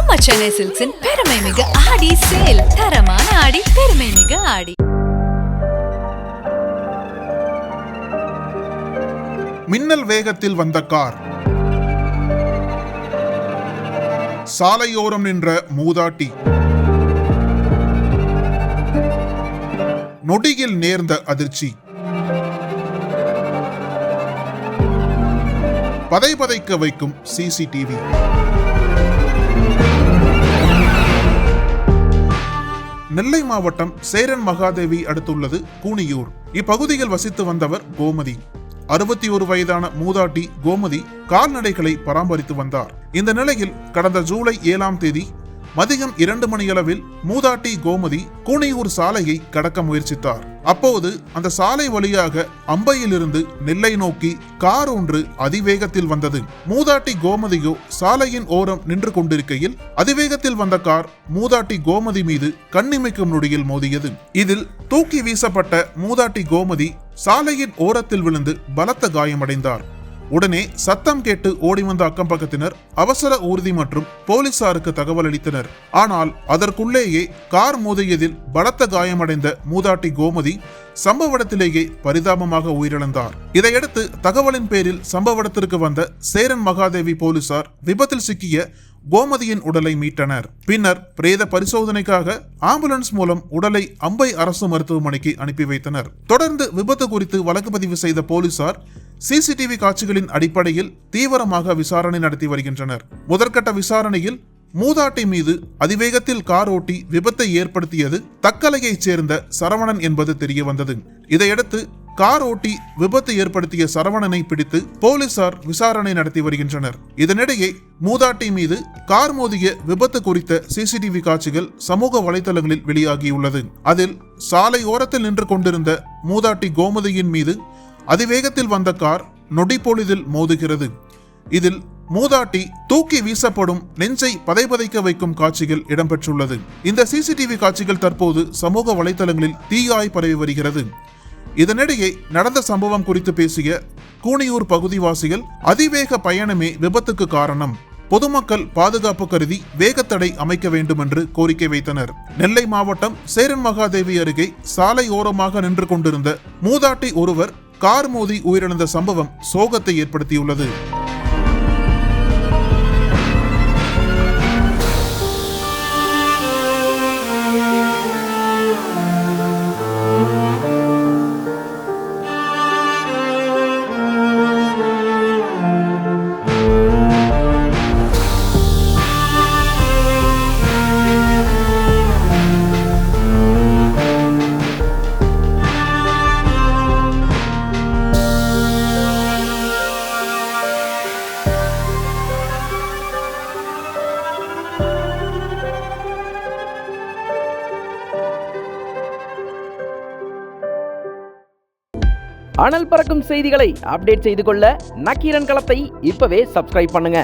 நம்ம சென்னை சில்க்ஸின் பெருமை மிகு ஆடி சேல். தரமான ஆடி, பெருமை மிகு ஆடி. மின்னல் வேகத்தில் வந்த கார், சாலையோரம் நின்ற மூதாட்டி, நொடியில் நேர்ந்த அதிர்ச்சி, பதைபதைக்க வைக்கும் சிசிடிவி. நெல்லை மாவட்டம் சேரன் மகாதேவி அடுத்துள்ளது கூனியூர். இப்பகுதியில் வசித்து வந்தவர் கோமதி. 61 வயதான மூதாட்டி கோமதி கால்நடைகளை பராமரித்து வந்தார். இந்த நிலையில் கடந்த ஜூலை 7ஆம் தேதி மதியம் 2 மணியளவில் மூதாட்டி கோமதி கூனியூர் சாலையை கடக்க முயற்சித்தார். அப்போது அந்த சாலை வழியாக அம்பையிலிருந்து நெல்லை நோக்கி கார் ஒன்று அதிவேகத்தில் வந்தது. மூதாட்டி கோமதியோ சாலையின் ஓரம் நின்று கொண்டிருக்கையில் அதிவேகத்தில் வந்த கார் மூதாட்டி கோமதி மீது கண்ணிமைக்கும் நொடியில் மோதியது. இதில் தூக்கி வீசப்பட்ட மூதாட்டி கோமதி சாலையின் ஓரத்தில் விழுந்து பலத்த காயமடைந்தார். உடனே சத்தம் கேட்டு ஓடி வந்த அக்கம் பக்கத்தினர் அவசர ஊர்தி மற்றும் போலீசாருக்கு தகவல் அளித்தனர். ஆனால் அதற்குள்ளேயே கார் மோதியதில் பலத்த காயமடைந்த மூதாட்டி கோமதி சம்பவ இடத்திலேயே பரிதாபமாக உயிரிழந்தார். இதையடுத்து தகவலின் பேரில் சம்பவ இடத்திற்கு வந்த சேரன் மகாதேவி போலீசார் விபத்தில் சிக்கிய கோமதியின் உடலை மீட்டனர். பின்னர் பிரேத பரிசோதனைக்காக ஆம்புலன்ஸ் மூலம் உடலை அம்பை அரசு மருத்துவமனைக்கு அனுப்பி வைத்தனர். தொடர்ந்து விபத்து குறித்து வழக்கு பதிவு செய்த போலீசார் சிசிடிவி காட்சிகளின் அடிப்படையில் தீவிரமாக விசாரணை நடத்தி வருகின்றனர். முதற்கட்ட விசாரணையில் மூதாட்டி மீது அதிவேகத்தில் கார் ஓட்டி விபத்தை ஏற்படுத்தியது தக்கலையைச் சேர்ந்த சரவணன் என்பது தெரிய வந்தது. இதையடுத்து கார் ஓட்டி விபத்து ஏற்படுத்திய சரவணனை பிடித்து போலீசார் விசாரணை நடத்தி வருகின்றனர். இதனிடையே மூதாட்டி மீது கார் மோதிய விபத்து குறித்த சிசிடிவி காட்சிகள் சமூக வலைதளங்களில் வெளியாகியுள்ளது. அதில் சாலை ஓரத்தில் நின்று கொண்டிருந்த மூதாட்டி கோமதியின் மீது அதிவேகத்தில் வந்த கார் நொடிப்பொழுதில் மோதுகிறது. இதில் மூதாட்டி தூக்கி வீசப்படும் நெஞ்சை பதைபதைக்க வைக்கும் காட்சிகள் இடம்பெற்றுள்ளது. இந்த சிசிடிவி காட்சிகள் தற்போது சமூக வலைதளங்களில் தீயாய் பரவி வருகிறது. இதனிடையே நடந்த சம்பவம் குறித்து பேசிய கூனியூர் பகுதிவாசிகள் அதிவேக பயணமே விபத்துக்கு காரணம், பொதுமக்கள் பாதுகாப்பு கருதி வேகத்தடை அமைக்க வேண்டும் என்று கோரிக்கை வைத்தனர். நெல்லை மாவட்டம் சேரன் மகாதேவி அருகே சாலை ஓரமாக நின்று கொண்டிருந்த மூதாட்டி ஒருவர் கார் மோதி உயிரிழந்த சம்பவம் சோகத்தை ஏற்படுத்தியுள்ளது. அனல் பறக்கும் செய்திகளை அப்டேட் செய்து கொள்ள நக்கீரன் களத்தை இப்பவே சப்ஸ்கிரைப் பண்ணுங்க.